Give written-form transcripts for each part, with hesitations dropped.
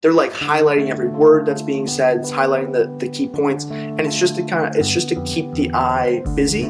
they're like highlighting every word that's being said, it's highlighting the key points, and it's just to keep the eye busy.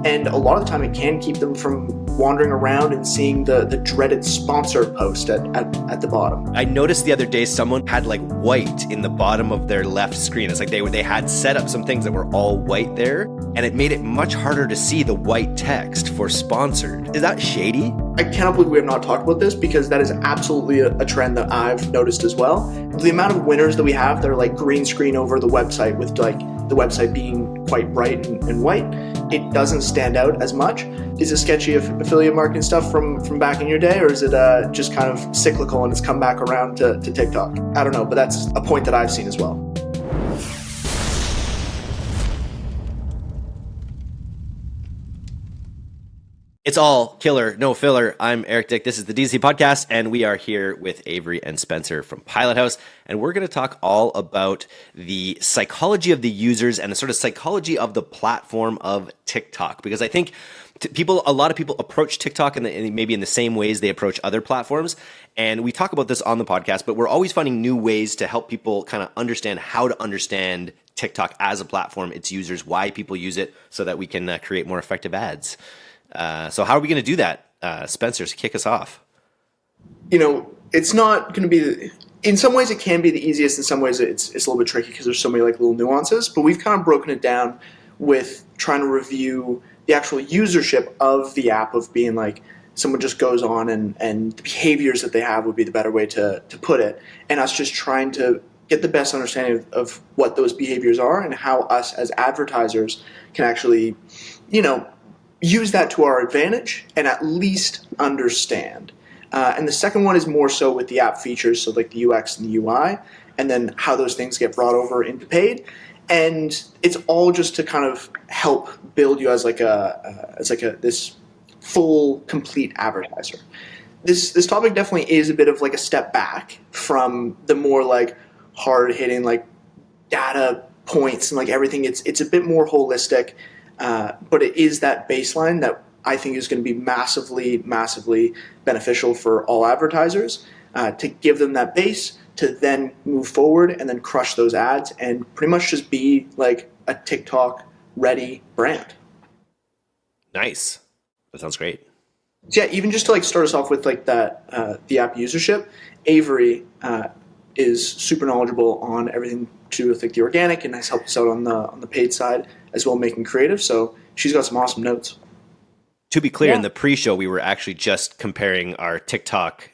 And a lot of the time it can keep them from wandering around and seeing the dreaded sponsor post at the bottom. I noticed the other day someone had like white in the bottom of their left screen. It's like they had set up some things that were all white there, and it made it much harder to see the white text for sponsored. Is that shady? I cannot believe we have not talked about this, because that is absolutely a trend that I've noticed as well. The amount of winners that we have that are like green screen over the website with like the website being quite bright and white, it doesn't stand out as much. Is it sketchy affiliate marketing stuff from back in your day, or is it just kind of cyclical and it's come back around to TikTok? I don't know, but that's a point that I've seen as well. It's all killer, no filler. I'm Eric Dick. This is the DZ Podcast, and we are here with Avery and Spencer from Pilot House, and we're going to talk all about the psychology of the users and the sort of psychology of the platform of TikTok, because I think a lot of people approach TikTok maybe in the same ways they approach other platforms, and we talk about this on the podcast, but we're always finding new ways to help people kind of understand how to understand TikTok as a platform, its users, why people use it, so that we can create more effective ads. So how are we going to do that? Spencer, kick us off. It's not going to be, in some ways it can be the easiest, in some ways it's a little bit tricky because there's so many like little nuances, but we've kind of broken it down with trying to review the actual usership of the app, of being like someone just goes on and the behaviors that they have would be the better way to put it, and us just trying to get the best understanding of what those behaviors are and how us as advertisers can actually, use that to our advantage and at least understand. And the second one is more so with the app features, so like the UX and the UI, and then how those things get brought over into paid. And it's all just to kind of help build you as this full, complete advertiser. This topic definitely is a bit of like a step back from the more like hard hitting like data points and like everything. It's a bit more holistic. But it is that baseline that I think is going to be massively, massively beneficial for all advertisers, to give them that base to then move forward and then crush those ads and pretty much just be like a TikTok ready brand. Nice. That sounds great. So yeah, even just to like start us off with like that, the app usership, Avery is super knowledgeable on everything to do with like the organic, and has helped us out on the paid side as well, making creative. So she's got some awesome notes. To be clear, in the pre-show, we were actually just comparing our TikTok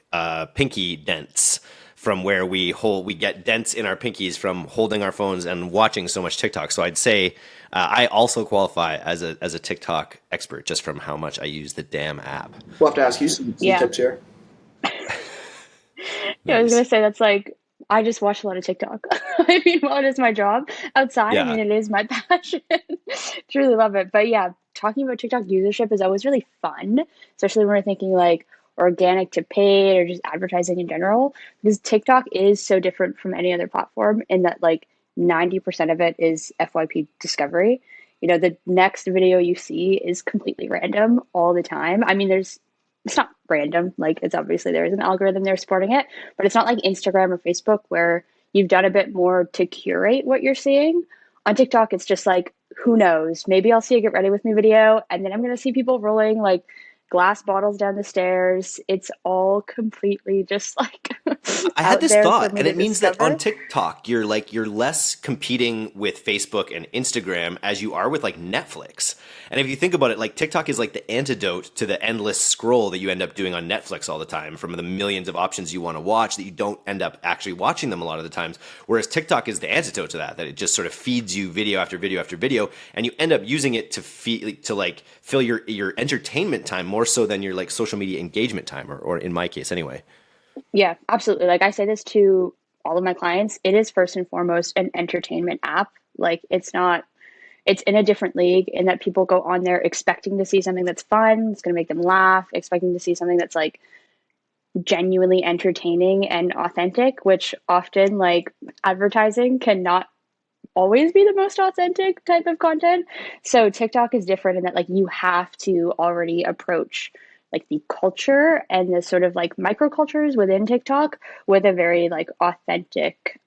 pinky dents from where we get dents in our pinkies from holding our phones and watching so much TikTok. So I'd say I also qualify as a TikTok expert just from how much I use the damn app. We'll have to ask you some tips here. Yeah, I was going to say, that's like, I just watch a lot of TikTok. I mean, well, it is my job outside. Yeah. I mean, it is my passion. Truly love it. But yeah, talking about TikTok usership is always really fun, especially when we're thinking like organic to paid or just advertising in general, because TikTok is so different from any other platform in that like 90% of it is FYP discovery. The next video you see is completely random all the time. I mean, it's not random, like it's obviously there is an algorithm there supporting it, but it's not like Instagram or Facebook where you've done a bit more to curate what you're seeing. On TikTok, it's just like, who knows, maybe I'll see a get ready with me video, and then I'm going to see people rolling like glass bottles down the stairs. It's all completely just like I had this thought, and it means that on TikTok you're less competing with Facebook and Instagram as you are with like Netflix. And if you think about it, like TikTok is like the antidote to the endless scroll that you end up doing on Netflix all the time, from the millions of options you want to watch that you don't end up actually watching them a lot of the times. Whereas TikTok is the antidote to that it just sort of feeds you video after video after video, and you end up using it to fill your entertainment time more so than your like social media engagement time, or in my case anyway. Yeah, absolutely. Like I say this to all of my clients, it is first and foremost an entertainment app. Like it's in a different league in that people go on there expecting to see something that's fun, it's going to make them laugh, expecting to see something that's like genuinely entertaining and authentic, which often like advertising cannot always be the most authentic type of content. So TikTok is different in that like you have to already approach like the culture and the sort of like microcultures within TikTok with a very like authentic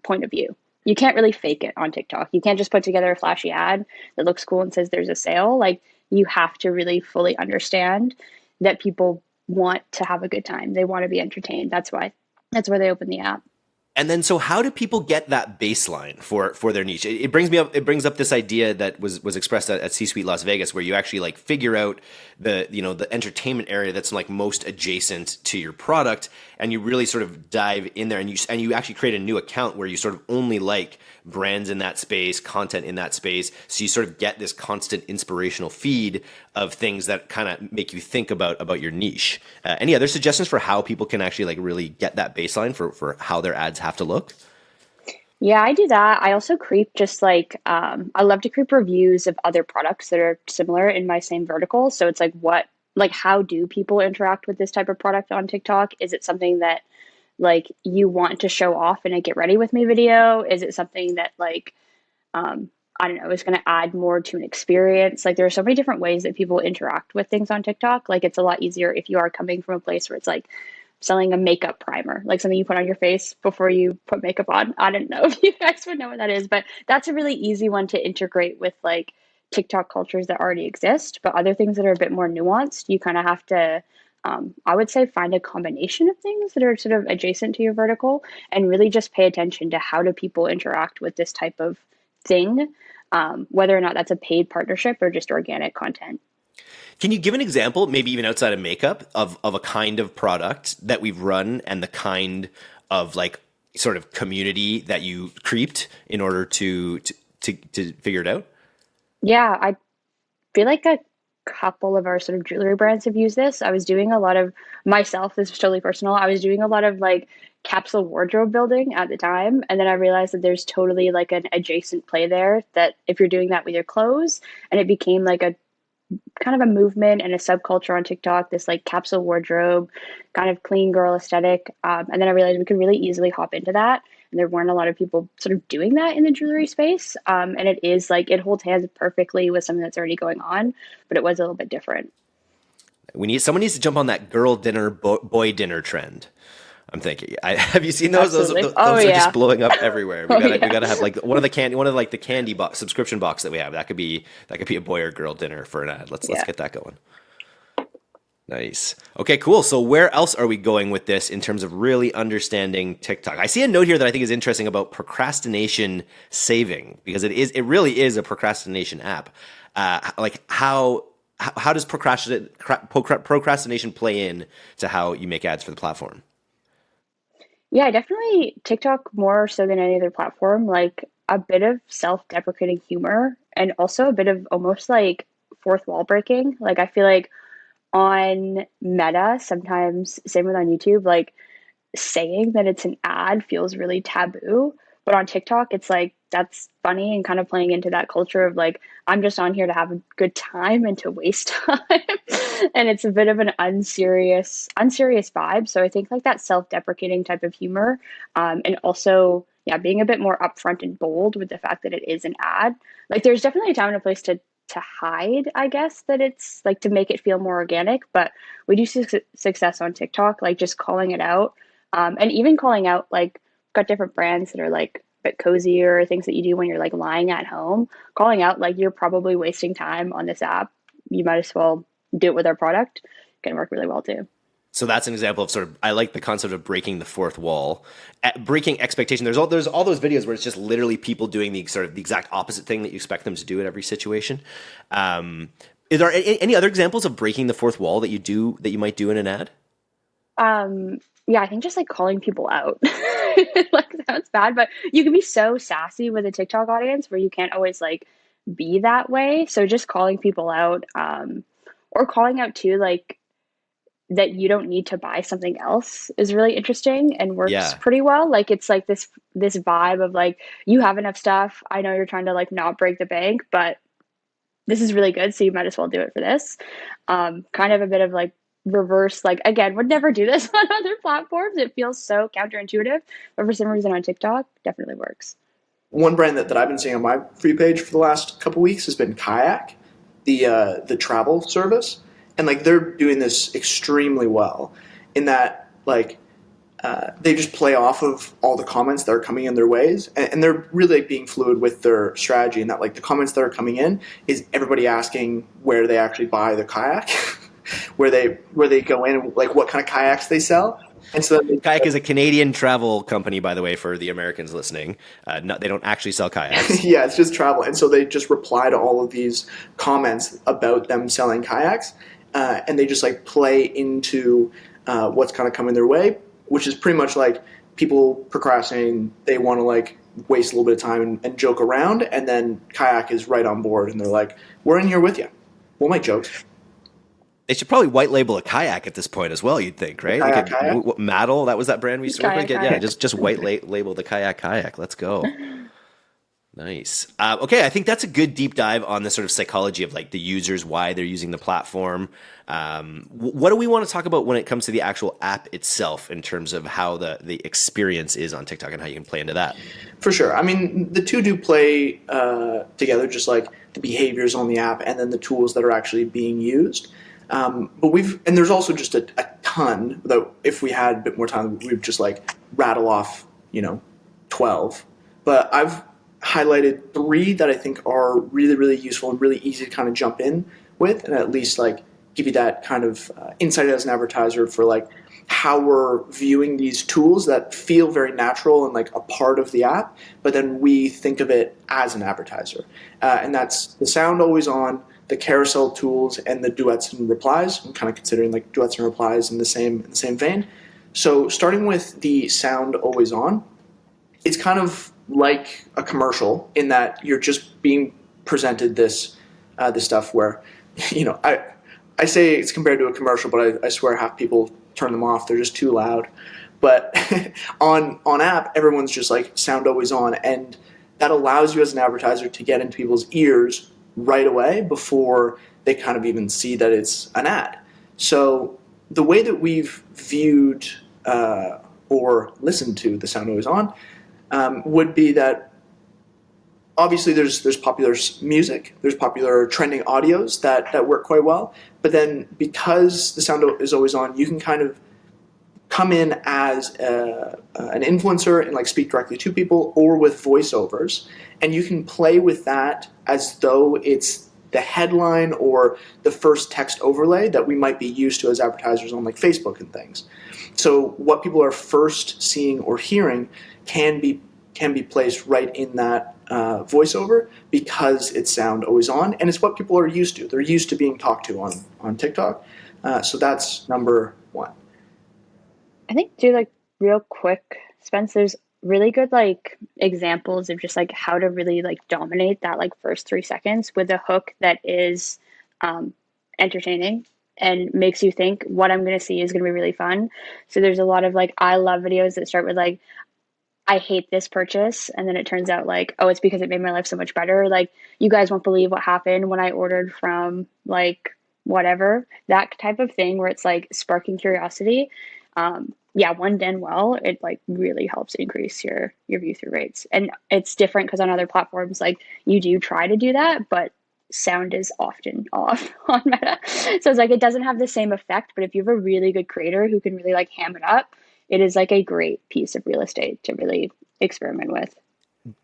point of view. You can't really fake it on TikTok. You can't just put together a flashy ad that looks cool and says there's a sale. Like you have to really fully understand that people want to have a good time. They want to be entertained. That's where they open the app. And then, so how do people get that baseline for their niche? It brings me up. It brings up this idea that was expressed at C-Suite Las Vegas, where you actually like figure out the entertainment area that's like most adjacent to your product, and you really sort of dive in there, and you actually create a new account where you sort of only like brands in that space, content in that space, so you sort of get this constant inspirational feed of things that kind of make you think about your niche. Any other suggestions for how people can actually like really get that baseline for how their ads have to look? Yeah, I do that. I also creep just like I love to creep reviews of other products that are similar in my same vertical. So it's like how do people interact with this type of product on TikTok? Is it something that like you want to show off in a get ready with me video? Is it something that like I don't know, is going to add more to an experience? Like there are so many different ways that people interact with things on TikTok. Like it's a lot easier if you are coming from a place where it's like selling a makeup primer, like something you put on your face before you put makeup on. I don't know if you guys would know what that is, but that's a really easy one to integrate with like TikTok cultures that already exist. But other things that are a bit more nuanced, you kind of have to, I would say, find a combination of things that are sort of adjacent to your vertical and really just pay attention to how do people interact with this type of thing, whether or not that's a paid partnership or just organic content. Can you give an example, maybe even outside of makeup, of a kind of product that we've run and the kind of like sort of community that you creeped in order to figure it out? Yeah, I feel like a couple of our sort of jewelry brands have used this. I was doing a lot of myself, this was totally personal. I was doing a lot of like capsule wardrobe building at the time. And then I realized that there's totally like an adjacent play there that if you're doing that with your clothes, and it became like a kind of a movement and a subculture on TikTok, this like capsule wardrobe, kind of clean girl aesthetic. And then I realized we could really easily hop into that. And there weren't a lot of people sort of doing that in the jewelry space. And it is like, it holds hands perfectly with something that's already going on, but it was a little bit different. Someone needs to jump on that girl dinner, boy dinner trend. I'm thinking. Have you seen those? Absolutely. Those Oh, are yeah. just blowing up everywhere. We Oh, gotta, yeah. we gotta have like one of the candy box subscription box that we have. That could be a boy or girl dinner for an ad. Let's Yeah. get that going. Nice. Okay, cool. So where else are we going with this in terms of really understanding TikTok? I see a note here that I think is interesting about procrastination saving, because it really is a procrastination app. Like how does procrastination play in to how you make ads for the platform? Yeah, definitely TikTok more so than any other platform, like a bit of self-deprecating humor and also a bit of almost like fourth wall breaking. Like I feel like on Meta, sometimes, same with on YouTube, like saying that it's an ad feels really taboo. But on TikTok, it's like that's funny and kind of playing into that culture of like, I'm just on here to have a good time and to waste time. And it's a bit of an unserious vibe. So I think like that self-deprecating type of humor, and also, yeah, being a bit more upfront and bold with the fact that it is an ad. Like there's definitely a time and a place to hide, I guess, that it's like to make it feel more organic. But we do see success on TikTok, like just calling it out, and even calling out like got different brands that are like a bit cozier, things that you do when you're like lying at home, calling out like you're probably wasting time on this app. You might as well do it with our product. Can work really well too. So that's an example of sort of, I like the concept of breaking the fourth wall, breaking expectation. There's all those videos where it's just literally people doing the sort of the exact opposite thing that you expect them to do in every situation. Is there any other examples of breaking the fourth wall that you might do in an ad? Yeah, I think just like calling people out. Like sounds bad, but you can be so sassy with a TikTok audience where you can't always like be that way. So just calling people out, or calling out too, like that you don't need to buy something else is really interesting and works Yeah. pretty well. Like it's like this vibe of like you have enough stuff. I know you're trying to like not break the bank, but this is really good, so you might as well do it for this. Kind of a bit of like reverse, like again, would never do this on other platforms. It feels so counterintuitive, but for some reason on TikTok, definitely works. One brand that I've been seeing on my free page for the last couple weeks has been Kayak, the travel service. and like they're doing this extremely well in that like they just play off of all the comments that are coming in their ways, and they're really like, being fluid with their strategy. And that like the comments that are coming in is everybody asking where they actually buy the kayak, where they go in, and like what kind of kayaks they sell. And so Kayak is a Canadian travel company, by the way, for the Americans listening. They don't actually sell kayaks. yeah, it's just travel, and so they just reply to all of these comments about them selling kayaks, and they just like play into what's kind of coming their way, which is pretty much like people procrastinating. They want to like waste a little bit of time and joke around, and then kayak is right on board, and they're like, "We're in here with you. We'll make jokes." They should probably white label a kayak at this point as well. You'd think, right? Kayak. Maddle, that was that brand we used to work with. Kayak. Yeah, just white label the kayak. Let's go. Nice. Okay, I think that's a good deep dive on the sort of psychology of like the users, why they're using the platform. What do we want to talk about when it comes to the actual app itself in terms of how the experience is on TikTok and how you can play into that? For sure. I mean, the two do play together, just like the behaviors on the app and then the tools that are actually being used. But and there's also just a ton that if we had a bit more time, we'd just like rattle off, 12. But I've highlighted 3 that I think are really, really useful and really easy to kind of jump in with, and at least like give you that kind of insight as an advertiser for like how we're viewing these tools that feel very natural and like a part of the app, but then we think of it as an advertiser. And that's the sound always on, the carousel tools, and the duets and replies. I'm kind of considering like duets and replies in the same vein. So starting with the sound always on, it's kind of like a commercial in that you're just being presented this stuff where, I say it's compared to a commercial, but I swear half people turn them off. They're just too loud. But on app, everyone's just like sound always on, and that allows you as an advertiser to get into people's ears right away before they kind of even see that it's an ad. So the way that we've viewed or listened to the sound always on would be that obviously there's popular music, there's popular trending audios that work quite well, but then because the sound is always on, you can kind of come in as an influencer and like speak directly to people or with voiceovers, and you can play with that as though it's the headline or the first text overlay that we might be used to as advertisers on like Facebook and things. So what people are first seeing or hearing can be placed right in that voiceover because it's sound always on, and it's what people are used to. They're used to being talked to on TikTok. So that's number 1. I think too, like real quick, Spence, there's really good like examples of just like how to really like dominate that like first 3 seconds with a hook that is entertaining and makes you think what I'm going to see is going to be really fun. So there's a lot of like I love videos that start with like I hate this purchase, and then it turns out like, oh, it's because it made my life so much better. Like, you guys won't believe what happened when I ordered from like whatever, that type of thing where it's like sparking curiosity. Yeah, when done well, it like really helps increase your view through rates. And it's different because on other platforms, like you do try to do that, but sound is often off on Meta. So it's like it doesn't have the same effect, but if you have a really good creator who can really like ham it up, it is like a great piece of real estate to really experiment with.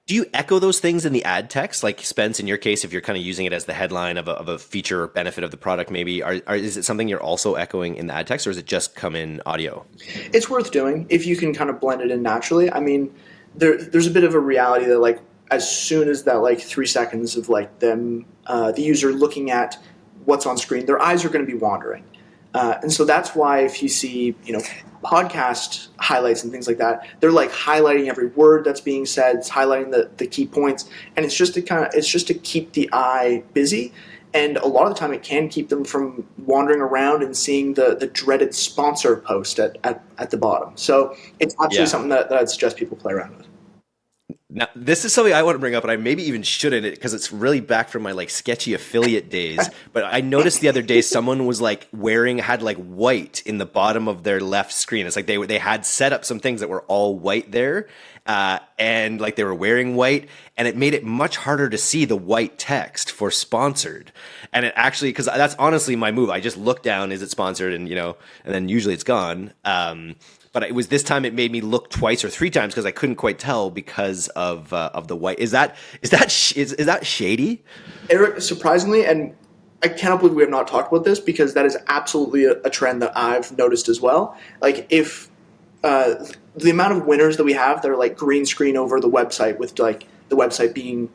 Do you echo those things in the ad text? Like Spence, in your case, if you're kind of using it as the headline of a feature or benefit of the product, maybe, is it something you're also echoing in the ad text, or does it just come in audio? It's worth doing if you can kind of blend it in naturally. I mean, there's a bit of a reality that like as soon as that like 3 seconds of like them, the user looking at what's on screen, their eyes are going to be wandering. And so that's why if you see, podcast highlights and things like that, they're like highlighting every word that's being said, it's highlighting the key points, and it's just to keep the eye busy. And a lot of the time it can keep them from wandering around and seeing the dreaded sponsor post at the bottom. So it's absolutely something that I'd suggest people play around with. Now, this is something I want to bring up, and I maybe even shouldn't, because it's really back from my like sketchy affiliate days. But I noticed the other day someone was like had like white in the bottom of their left screen. It's like they had set up some things that were all white there, and like they were wearing white, and it made it much harder to see the white text for sponsored. And it actually, because that's honestly my move. I just look down, is it sponsored, and and then usually it's gone. But it was this time it made me look twice or three times because I couldn't quite tell because of the white. Is that shady? Eric, surprisingly, and I cannot believe we have not talked about this because that is absolutely a trend that I've noticed as well. Like if the amount of winners that we have that are like green screen over the website with like the website being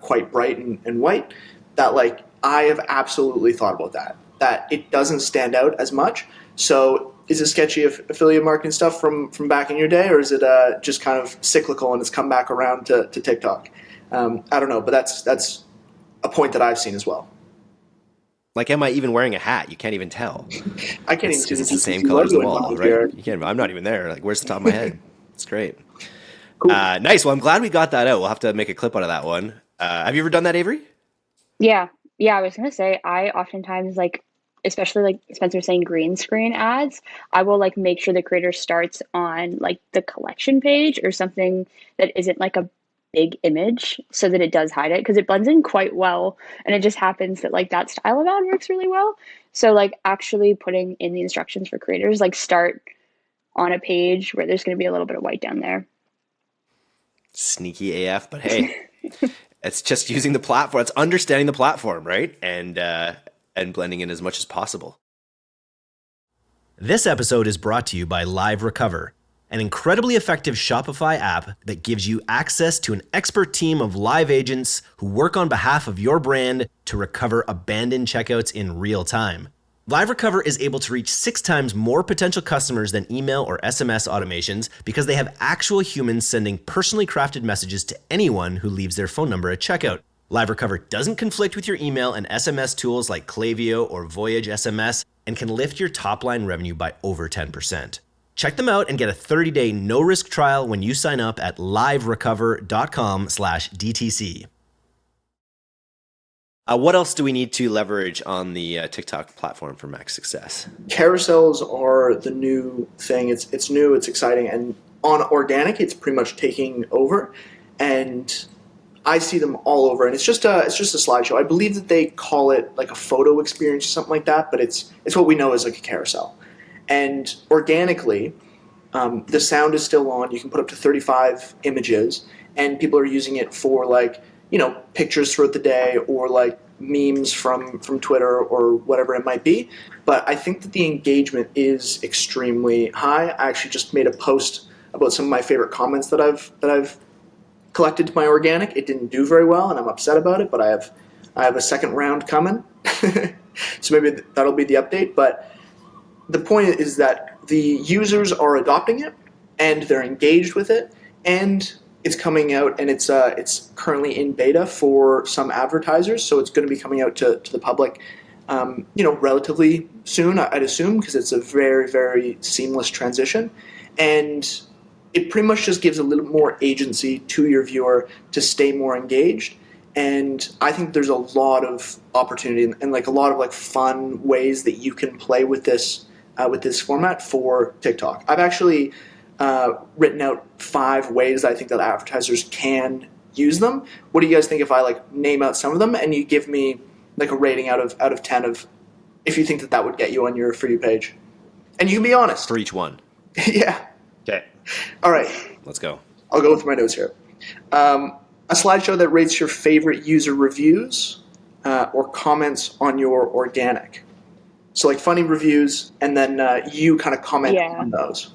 quite bright and white, that like I have absolutely thought about that it doesn't stand out as much. So is it sketchy affiliate marketing stuff from back in your day, or is it just kind of cyclical and it's come back around to TikTok? I don't know, but that's a point that I've seen as well. Like, am I even wearing a hat? You can't even tell. I can't even see it's the same color as the wall, right? You can't. I'm not even there. Like, where's the top of my head? It's great. Cool. Nice. Well, I'm glad we got that out. We'll have to make a clip out of that one. Have you ever done that, Avery? Yeah. I was gonna say I oftentimes like, especially like Spencer saying green screen ads, I will like make sure the creator starts on like the collection page or something that isn't like a big image so that it does hide it because it blends in quite well, and it just happens that like that style of ad works really well. So like actually putting in the instructions for creators, like start on a page where there's going to be a little bit of white down there. Sneaky AF, but hey, it's just using the platform. It's understanding the platform, right? And blending in as much as possible. This episode is brought to you by Live Recover, an incredibly effective Shopify app that gives you access to an expert team of live agents who work on behalf of your brand to recover abandoned checkouts in real time. Live Recover is able to reach 6 times more potential customers than email or SMS automations because they have actual humans sending personally crafted messages to anyone who leaves their phone number at checkout. Live Recover doesn't conflict with your email and SMS tools like Klaviyo or Voyage SMS and can lift your top-line revenue by over 10%. Check them out and get a 30-day no-risk trial when you sign up at liverecover.com/DTC. What else do we need to leverage on the TikTok platform for max success? Carousels are the new thing. It's new, it's exciting, and on organic, it's pretty much taking over. And I see them all over, and it's just a slideshow. I believe that they call it like a photo experience or something like that, but it's what we know as like a carousel. And organically, the sound is still on. You can put up to 35 images, and people are using it for like, pictures throughout the day or like memes from Twitter or whatever it might be. But I think that the engagement is extremely high. I actually just made a post about some of my favorite comments that I've collected to my organic. It didn't do very well, and I'm upset about it, but I have a second round coming. So maybe that'll be the update. But the point is that the users are adopting it, and they're engaged with it, and it's coming out, and it's currently in beta for some advertisers, so it's going to be coming out to the public, relatively soon, I'd assume, because it's a very, very seamless transition, and it pretty much just gives a little more agency to your viewer to stay more engaged. And I think there's a lot of opportunity and like a lot of like fun ways that you can play with this format for TikTok. I've actually written out 5 ways that I think that advertisers can use them. What do you guys think if I like name out some of them and you give me like a rating out of 10 of if you think that would get you on your For You page? And you can be honest. For each one. Yeah. Okay. All right. Let's go. I'll go with my notes here. A slideshow that rates your favorite user reviews or comments on your organic. So like funny reviews, and then you kind of comment on those.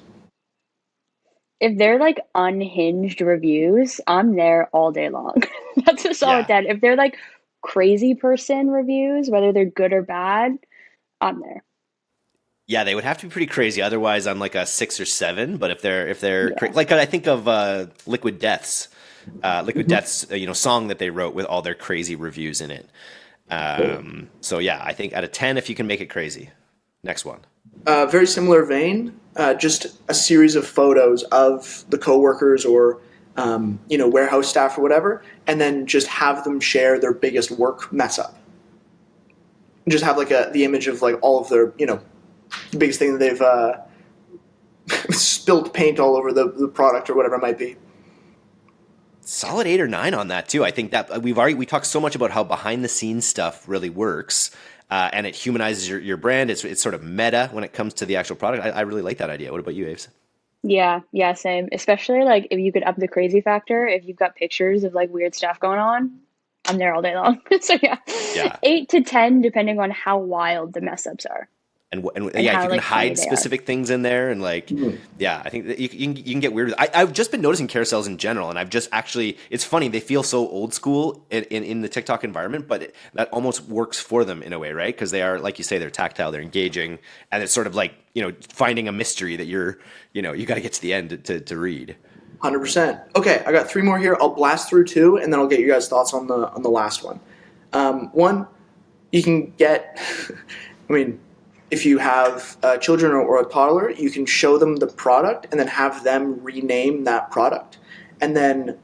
If they're like unhinged reviews, I'm there all day long. That's a solid 10. If they're like crazy person reviews, whether they're good or bad, I'm there. Yeah, they would have to be pretty crazy. Otherwise, I'm like a 6 or 7. But if they're like, I think of Liquid Death's song that they wrote with all their crazy reviews in it. So yeah, I think out of 10, if you can make it crazy. Next one. Very similar vein. Just a series of photos of the coworkers or warehouse staff or whatever, and then just have them share their biggest work mess up. Just have like the image of like all of their the biggest thing that they've spilled paint all over the product or whatever it might be. solid 8 or 9 on that too. I think that we talked so much about how behind the scenes stuff really works, and it humanizes your brand. It's sort of meta when it comes to the actual product. I really like that idea. What about you, Aves? Yeah, yeah, same. Especially like if you could up the crazy factor, if you've got pictures of like weird stuff going on, I'm there all day long. So yeah, Yeah. 8 to 10, depending on how wild the mess ups are And and yeah, if how you can like funny hide they are. specific things in there and like, Mhm. yeah, I think that you can get weird. I've just been noticing carousels in general, and I've just actually, it's funny, they feel so old school in the TikTok environment, but that almost works for them in a way, right? Because they are, like you say, they're tactile, they're engaging, and it's sort of like, finding a mystery that you got to get to the end to read. 100%. Okay, I got three more here. I'll blast through two, and then I'll get you guys' thoughts on the last one. One, you can get. I mean, if you have children or a toddler, you can show them the product and then have them rename that product, and then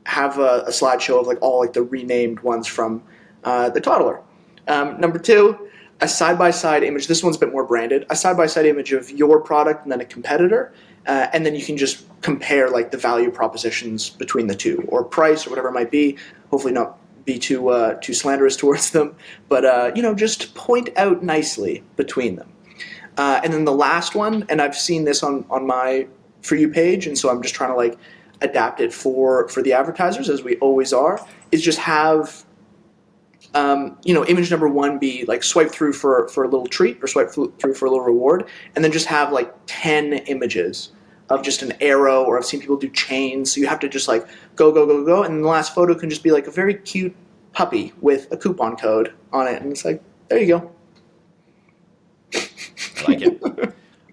have a slideshow of like all like the renamed ones from the toddler. Number two, a side by side image. This one's a bit more branded. A side by side image of your product and then a competitor, and then you can just compare like the value propositions between the two or price or whatever it might be. Hopefully not be too slanderous towards them, but just point out nicely between them. And then the last one, and I've seen this on my For You page, and so I'm just trying to like adapt it for the advertisers as we always are, is just have image number one be like swipe through for a little treat or swipe through for a little reward, and then just have like 10 images of just an arrow, or I've seen people do chains. So you have to just like go, go, go, go. And the last photo can just be like a very cute puppy with a coupon code on it. And it's like, there you go. I like it.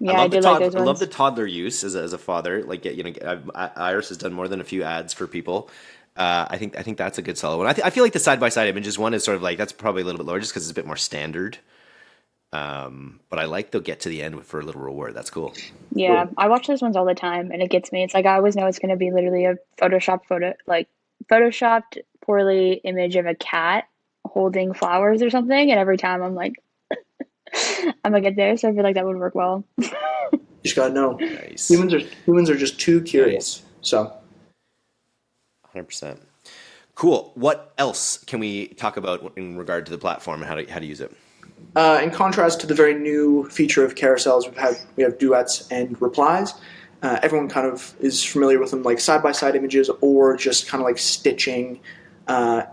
I Yeah, I love the did like tod- those I love the ones. toddler use as a father. Like, Iris has done more than a few ads for people. I think that's a good solid one. I feel like the side by side images one is sort of like, that's probably a little bit lower just because it's a bit more standard. But I like they'll get to the end for a little reward. That's cool. Yeah, I watch those ones all the time, and it gets me. It's like I always know it's going to be literally a photoshopped poorly image of a cat holding flowers or something, and every time I'm like, I'm gonna get there. So I feel like that would work well. You just gotta know. Nice, Humans are just too curious. nice, So 100%. Cool. What else can we talk about in regard to the platform and how to use it? in contrast to the very new feature of carousels, we have duets and replies. Everyone kind of is familiar with them, like side by side images, or just kind of like stitching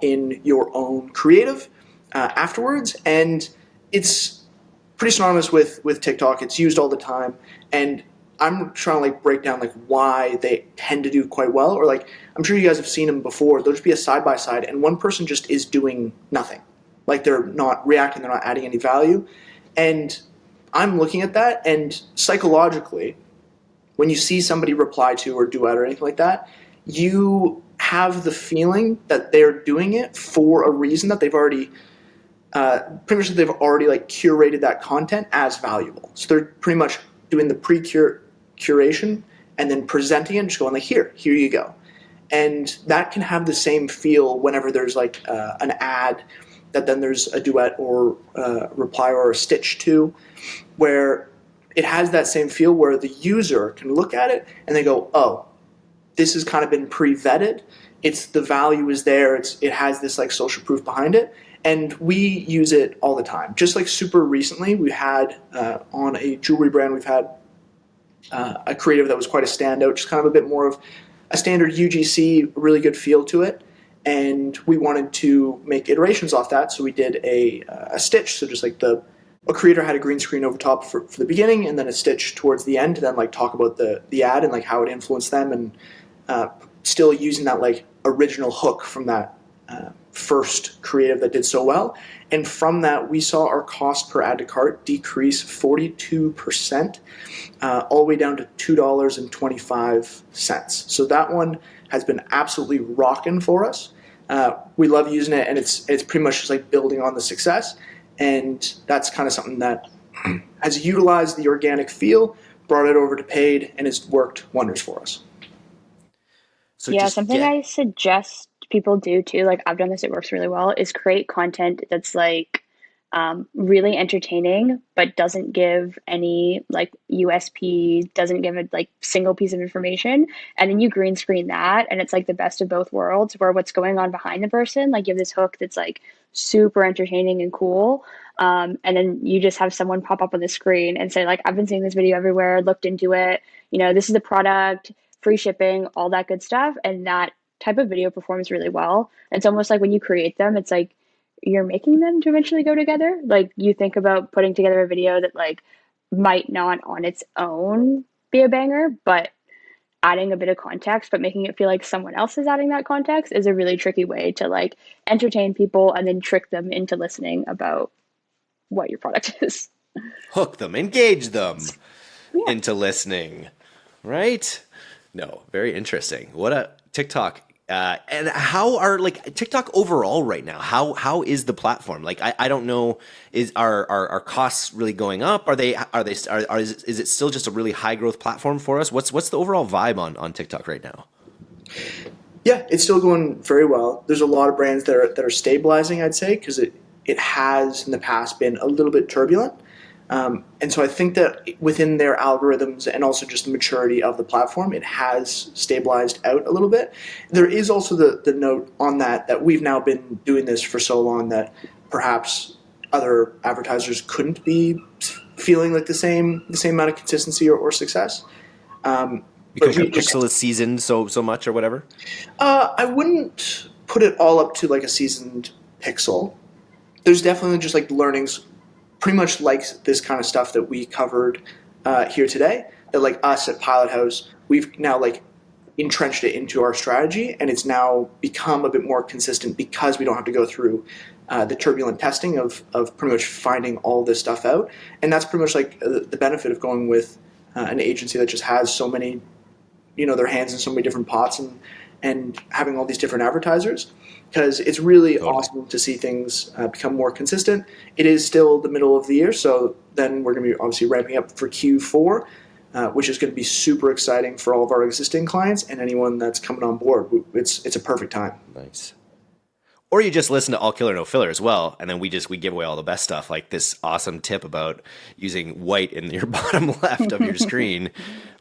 in your own creative afterwards. And it's pretty synonymous with TikTok. It's used all the time, and I'm trying to like break down like why they tend to do quite well. Or like I'm sure you guys have seen them before. There'll just be a side by side, and one person just is doing nothing. Like they're not reacting, they're not adding any value, and I'm looking at that, and psychologically, when you see somebody reply to or duet or anything like that, you have the feeling that they're doing it for a reason, that they've already pretty much they've already like curated that content as valuable. So they're pretty much doing the curation and then presenting it and just going like, here you go. And that can have the same feel whenever there's like an ad that then there's a duet or reply or a stitch to, where it has that same feel where the user can look at it and they go, oh, this has kind of been pre-vetted. It's the value is there. It has this like social proof behind it, and we use it all the time. Just like super recently, we had on a jewelry brand, we've had a creative that was quite a standout, just kind of a bit more of a standard UGC, really good feel to it. And we wanted to make iterations off that, so we did a stitch. So just like a creator had a green screen over top for the beginning, and then a stitch towards the end to then like talk about the ad and like how it influenced them, and still using that like original hook from that first creative that did so well. And from that, we saw our cost per add to cart decrease 42%, all the way down to $2.25. So that one has been absolutely rocking for us. We love using it, and it's pretty much just like building on the success. And that's kind of something that has utilized the organic feel, brought it over to paid, and it's worked wonders for us. So Yeah, just something get I suggest people do too, like I've done this, it works really well, is create content that's like really entertaining, but doesn't give any like USP, doesn't give a like single piece of information. And then you green screen that, and it's like the best of both worlds, where what's going on behind the person, like you have this hook that's like super entertaining and cool. And then you just have someone pop up on the screen and say, like, I've been seeing this video everywhere, looked into it, this is the product, free shipping, all that good stuff. And that type of video performs really well. It's almost like when you create them, it's like you're making them to eventually go together. Like you think about putting together a video that like might not on its own be a banger, but adding a bit of context, but making it feel like someone else is adding that context is a really tricky way to like entertain people and then trick them into listening about what your product is. Hook them, engage them Yeah. into listening, right? No, very interesting. What a TikTok. And how are like TikTok overall right now? How is the platform? Like I don't know, are costs really going up? Is it still just a really high growth platform for us? What's the overall vibe on TikTok right now? Yeah, it's still going very well. There's a lot of brands that are stabilizing, I'd say, because it has in the past been a little bit turbulent. And so I think that within their algorithms and also just the maturity of the platform, it has stabilized out a little bit. There is also the note on that we've now been doing this for so long that perhaps other advertisers couldn't be feeling like the same amount of consistency or success. Because your pixel is seasoned so much or whatever? I wouldn't put it all up to like a seasoned pixel. There's definitely just like learnings pretty much like this kind of stuff that we covered here today, that like us at Pilot House, we've now like entrenched it into our strategy, and it's now become a bit more consistent because we don't have to go through the turbulent testing of pretty much finding all this stuff out. And that's pretty much like the benefit of going with an agency that just has so many, their hands in so many different pots and having all these different advertisers. Because it's really awesome to see things become more consistent. It is still the middle of the year, so then we're going to be obviously ramping up for Q4, which is going to be super exciting for all of our existing clients and anyone that's coming on board. It's a perfect time. Nice. Or you just listen to All Killer No Filler as well, and then we give away all the best stuff, like this awesome tip about using white in your bottom left of your screen.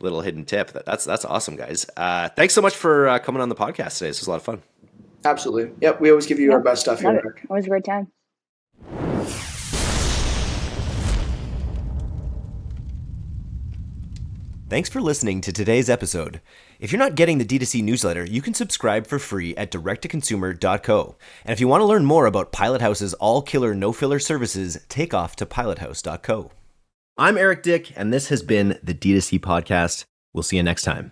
Little hidden tip. That's awesome, guys. Thanks so much for coming on the podcast today. This was a lot of fun. Absolutely. Yep, we always give you our best stuff here, Eric. Always a great time. Thanks for listening to today's episode. If you're not getting the D2C newsletter, you can subscribe for free at directtoconsumer.co. And if you want to learn more about Pilot House's all-killer, no-filler services, take off to pilothouse.co. I'm Eric Dick, and this has been the D2C Podcast. We'll see you next time.